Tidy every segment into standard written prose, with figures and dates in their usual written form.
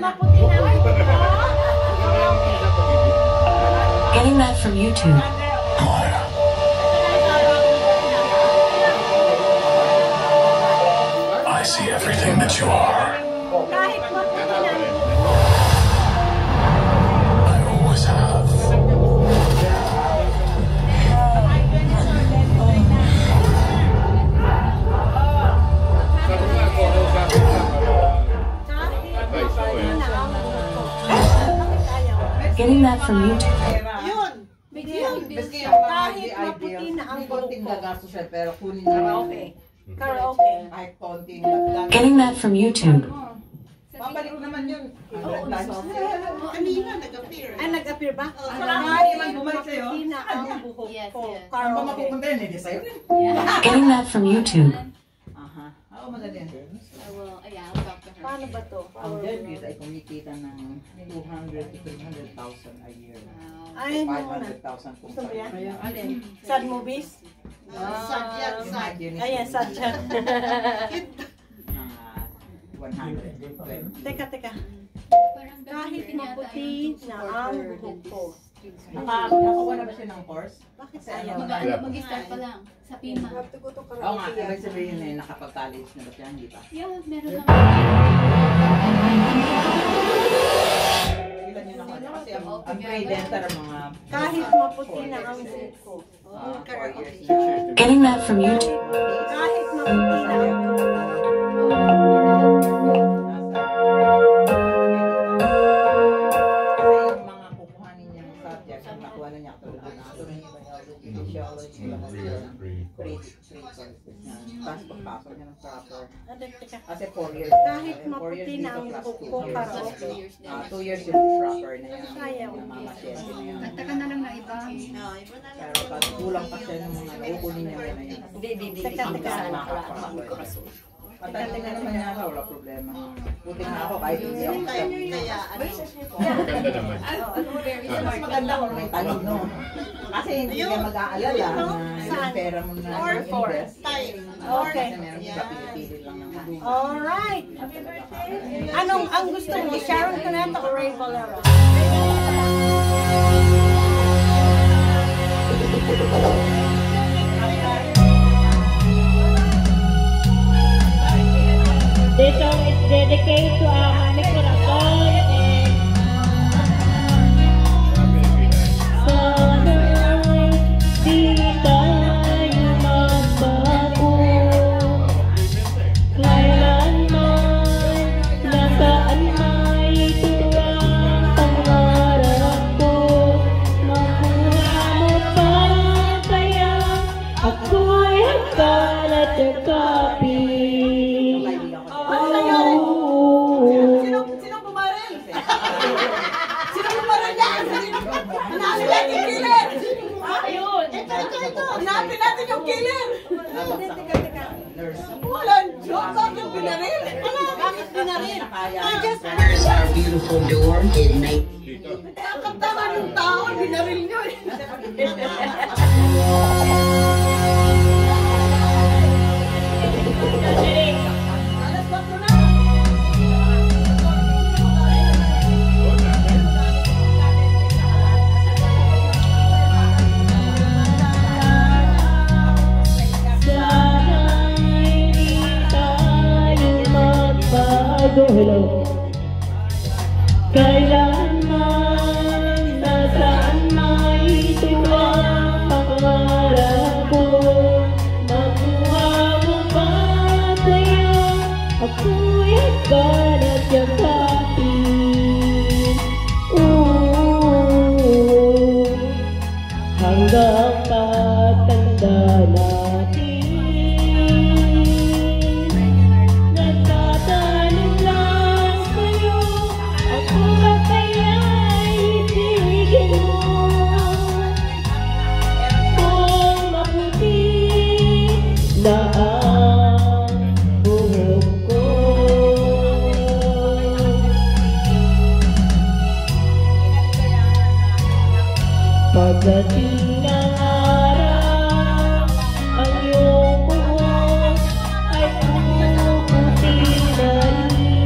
maputi na ang buhok ko. Getting that from YouTube. I see everything that you are. Kahit maputi na ang buhok ko. I always have. Getting that from YouTube. Yun! Kahit maputi na ang buhok konting ko. gagasto siya, pero kunin niya. Karaoke. Karaoke. Kahit konting lagdag. Getting that from YouTube. Babalik naman yun. Kanina nag-appear. Ay, nag-appear ba? Kahit man bumalik sa'yo. Maputi na ang buhok ko. Saan ba Karaoke. mapupunta yun? Hindi sa'yo. Getting that from YouTube. Aha. Oo, madali. Paano ba to? Ang dentist ay kumikita ng 200 to 300,000 a year. Ay, no. 500,000 kung Gusto mo yan? saan. Sad movies? Sadyan, sad. Ayan, sad yan. Mga 100. Teka. Kahit maputi na ang buhok ko. Nakakuha na ba siya ng course? Bakit Kasi ayaw? Mag-start pa lang sa PIMA. Oo nga, ibig sabihin eh, nakapag-college na ba siya? Hindi pa. Yeah, meron lang. Ilan yun ako? Kasi ang grade dental ang mga... Kahit maputi na ang buhok ko. 4 years na. Getting that from YouTube. Kahit maputi na ang buhok ko. Kasi yung mga kukuhanin niyang subject, ang nakuha na niya tulad ng anatomy, biology, physiology, tapos pagpasok niya ng proper. Teka. Kasi 4 years. Kahit 4 maputi years na dito ang plus buhok 2. ko, karaoke. 2 years yung proper na yan. Ayaw. Namamasyente na yan. Nagtaka na lang na iba. Pero pag kulang pa siya ng mga naukunin niya na yan. Teka. Patayin na naman niya ako, wala problema. Buti na ako kahit hindi ako Kaya Maganda naman. mas maganda kung may talog, no? Kasi hindi ka mag-aalala na yung pera mo na invest. time. Okay. Kasi meron ka pinipili lang ng dulo. Alright. Anong ang gusto mo? Sharon Cuneta o Ray Valero? This song is dedicated to Mami Corazon and sana'y di tayo magbago. Kailanman, nasaan may tuwang pangarap ko. Makuha mo pa kaya ako'y hanggan at yakapin. Sinong bumaril? Sinong bumaril yan? Hanapin natin yung killer! Ayun! Ito! Hanapin natin yung killer! Walang joke! Bakit yung binaril? Bakit binaril? Our beautiful door in 19. Nakakatawa ng tao, binaril nyo eh! Hello. Kailanman, nasaan may tuwang pangarap ko. Makuha mo ba kaya ako'y hanggan at yakapin. Hanggang matanda natin. Nagtatanong lang sa'yo, ako ba kaya'y ibigin mo? Kung maputi na ang buhok ko. Pagdating ng araw, ang iyong buhok ay puputi na rin.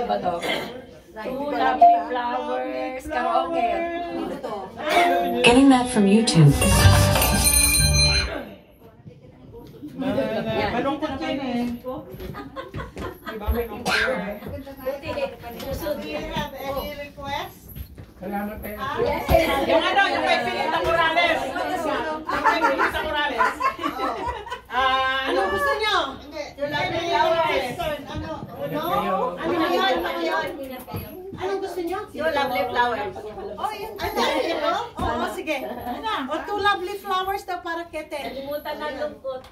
Sabado. Two lovely flowers. Karaoke. Getting that from YouTube. Malungkot yan eh. Diba may number? So do you have any requests? Salamat eh. Yung ano, yung may Pilita Morales. Yung may Pilita Morales. Ano gusto nyo? Hindi. Lovely flowers. Ano? Ano yun? Anong gusto nyo? Yung lovely flowers. Oh, yun. Ano? Ito? Oo, sige. O, two lovely flowers daw para kete. Kalimutan na lungkot.